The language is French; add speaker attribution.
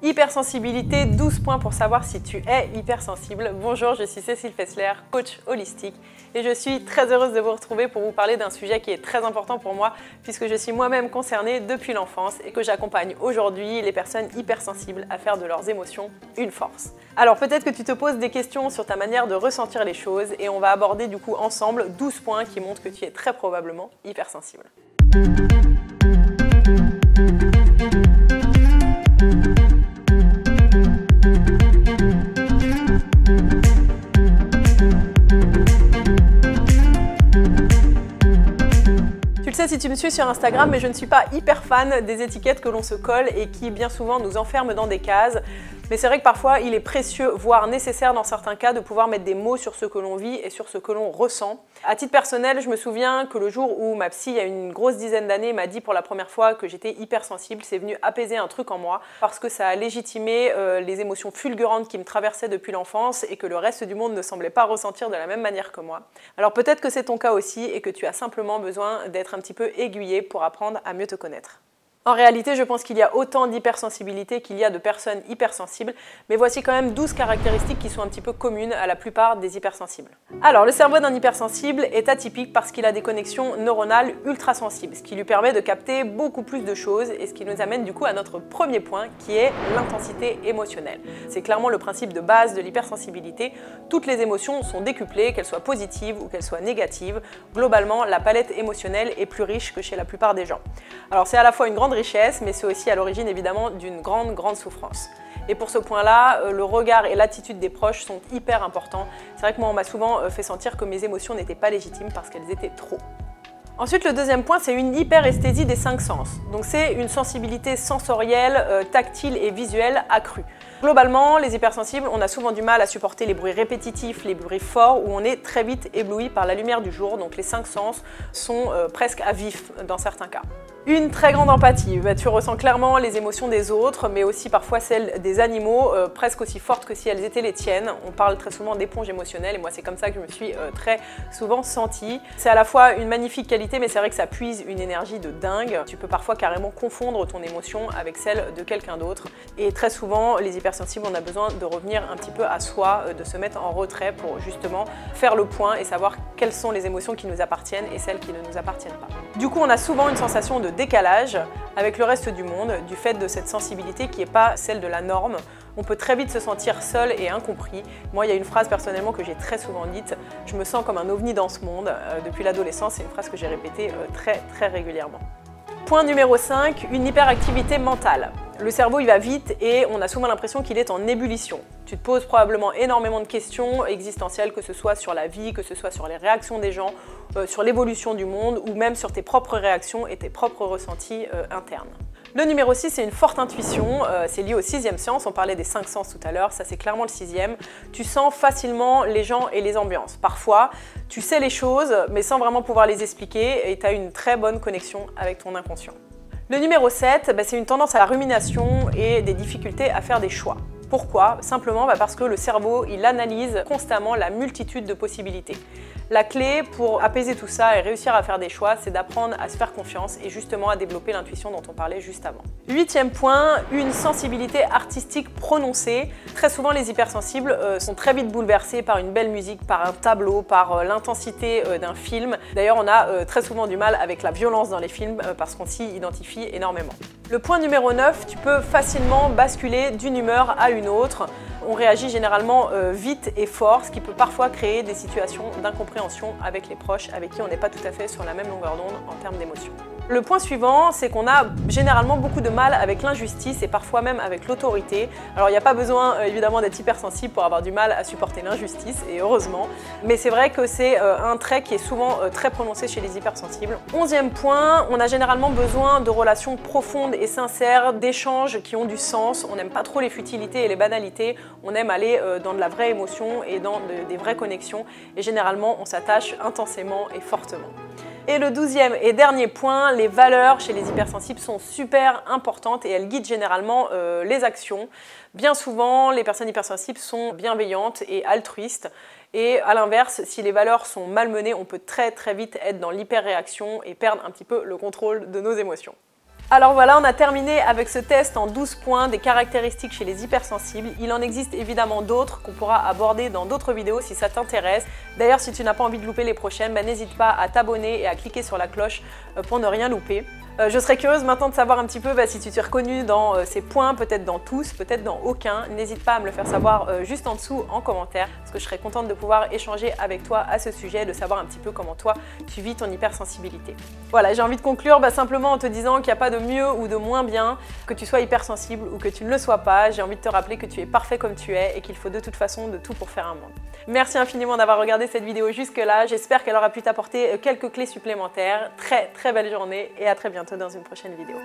Speaker 1: Hypersensibilité, 12 points pour savoir si tu es hypersensible. Bonjour, je suis Cécile Fessler, coach holistique et je suis très heureuse de vous retrouver pour vous parler d'un sujet qui est très important pour moi puisque je suis moi-même concernée depuis l'enfance et que j'accompagne aujourd'hui les personnes hypersensibles à faire de leurs émotions une force. Alors peut-être que tu te poses des questions sur ta manière de ressentir les choses et on va aborder du coup ensemble 12 points qui montrent que tu es très probablement hypersensible. Tu le sais si tu me suis sur Instagram, mais je ne suis pas hyper fan des étiquettes que l'on se colle et qui bien souvent nous enferment dans des cases. Mais c'est vrai que parfois il est précieux, voire nécessaire dans certains cas, de pouvoir mettre des mots sur ce que l'on vit et sur ce que l'on ressent. À titre personnel, je me souviens que le jour où ma psy, il y a une grosse dizaine d'années, m'a dit pour la première fois que j'étais hypersensible, c'est venu apaiser un truc en moi parce que ça a légitimé les émotions fulgurantes qui me traversaient depuis l'enfance et que le reste du monde ne semblait pas ressentir de la même manière que moi. Alors peut-être que c'est ton cas aussi et que tu as simplement besoin d'être un petit peu aiguillé pour apprendre à mieux te connaître. En réalité, je pense qu'il y a autant d'hypersensibilité qu'il y a de personnes hypersensibles, mais voici quand même 12 caractéristiques qui sont un petit peu communes à la plupart des hypersensibles. Alors, le cerveau d'un hypersensible est atypique parce qu'il a des connexions neuronales ultra sensibles, ce qui lui permet de capter beaucoup plus de choses et ce qui nous amène du coup à notre premier point qui est l'intensité émotionnelle. C'est clairement le principe de base de l'hypersensibilité. Toutes les émotions sont décuplées, qu'elles soient positives ou qu'elles soient négatives. Globalement, la palette émotionnelle est plus riche que chez la plupart des gens. Alors, c'est à la fois une grande richesse, mais c'est aussi à l'origine évidemment d'une grande souffrance. Et pour ce point-là, le regard et l'attitude des proches sont hyper importants. C'est vrai que moi, on m'a souvent fait sentir que mes émotions n'étaient pas légitimes parce qu'elles étaient trop. Ensuite, le deuxième point, c'est une hyperesthésie des 5 sens. Donc c'est une sensibilité sensorielle, tactile et visuelle accrue. Globalement, les hypersensibles, on a souvent du mal à supporter les bruits répétitifs, les bruits forts, où on est très vite ébloui par la lumière du jour, donc les 5 sens sont presque à vif dans certains cas. Une très grande empathie, tu ressens clairement les émotions des autres, mais aussi parfois celles des animaux, presque aussi fortes que si elles étaient les tiennes. On parle très souvent d'éponge émotionnelle et moi c'est comme ça que je me suis très souvent sentie. C'est à la fois une magnifique qualité, mais c'est vrai que ça puise une énergie de dingue. Tu peux parfois carrément confondre ton émotion avec celle de quelqu'un d'autre. Et très souvent, les hypersensibles, on a besoin de revenir un petit peu à soi, de se mettre en retrait pour justement faire le point et savoir quelles sont les émotions qui nous appartiennent et celles qui ne nous appartiennent pas. Du coup, on a souvent une sensation de décalage avec le reste du monde du fait de cette sensibilité qui n'est pas celle de la norme. On peut très vite se sentir seul et incompris. Moi, il y a une phrase personnellement que j'ai très souvent dite, je me sens comme un ovni dans ce monde. Depuis l'adolescence, c'est une phrase que j'ai répétée très régulièrement. Point numéro 5, une hyperactivité mentale. Le cerveau, il va vite et on a souvent l'impression qu'il est en ébullition. Tu te poses probablement énormément de questions existentielles, que ce soit sur la vie, que ce soit sur les réactions des gens, sur l'évolution du monde ou même sur tes propres réactions et tes propres ressentis internes. Le numéro 6, c'est une forte intuition, c'est lié au 6e sens, on parlait des 5 sens tout à l'heure, ça c'est clairement le 6e. Tu sens facilement les gens et les ambiances. Parfois, tu sais les choses, mais sans vraiment pouvoir les expliquer et tu as une très bonne connexion avec ton inconscient. Le numéro 7, c'est une tendance à la rumination et des difficultés à faire des choix. Pourquoi? Simplement parce que le cerveau, il analyse constamment la multitude de possibilités. La clé pour apaiser tout ça et réussir à faire des choix, c'est d'apprendre à se faire confiance et justement à développer l'intuition dont on parlait juste avant. 8e point, une sensibilité artistique prononcée. Très souvent, les hypersensibles sont très vite bouleversés par une belle musique, par un tableau, par l'intensité d'un film. D'ailleurs, on a très souvent du mal avec la violence dans les films parce qu'on s'y identifie énormément. Le point numéro 9, tu peux facilement basculer d'une humeur à une autre. On réagit généralement vite et fort, ce qui peut parfois créer des situations d'incompréhension avec les proches avec qui on n'est pas tout à fait sur la même longueur d'onde en termes d'émotions. Le point suivant, c'est qu'on a généralement beaucoup de mal avec l'injustice et parfois même avec l'autorité. Alors il n'y a pas besoin évidemment d'être hypersensible pour avoir du mal à supporter l'injustice, et heureusement. Mais c'est vrai que c'est un trait qui est souvent très prononcé chez les hypersensibles. 11e point, on a généralement besoin de relations profondes et sincères, d'échanges qui ont du sens. On n'aime pas trop les futilités et les banalités. On aime aller dans de la vraie émotion et dans des vraies connexions. Et généralement, on s'attache intensément et fortement. Et le 12e et dernier point, les valeurs chez les hypersensibles sont super importantes et elles guident généralement les actions. Bien souvent, les personnes hypersensibles sont bienveillantes et altruistes. Et à l'inverse, si les valeurs sont malmenées, on peut très vite être dans l'hyperréaction et perdre un petit peu le contrôle de nos émotions. Alors voilà, on a terminé avec ce test en 12 points des caractéristiques chez les hypersensibles. Il en existe évidemment d'autres qu'on pourra aborder dans d'autres vidéos si ça t'intéresse. D'ailleurs, si tu n'as pas envie de louper les prochaines, n'hésite pas à t'abonner et à cliquer sur la cloche pour ne rien louper. Je serais curieuse maintenant de savoir un petit peu si tu t'es reconnu dans ces points, peut-être dans tous, peut-être dans aucun. N'hésite pas à me le faire savoir juste en dessous en commentaire, parce que je serais contente de pouvoir échanger avec toi à ce sujet, de savoir un petit peu comment toi tu vis ton hypersensibilité. Voilà, j'ai envie de conclure simplement en te disant qu'il n'y a pas de mieux ou de moins bien, que tu sois hypersensible ou que tu ne le sois pas. J'ai envie de te rappeler que tu es parfait comme tu es et qu'il faut de toute façon de tout pour faire un monde. Merci infiniment d'avoir regardé cette vidéo jusque-là. J'espère qu'elle aura pu t'apporter quelques clés supplémentaires. Très belle journée et à très bientôt dans une prochaine vidéo.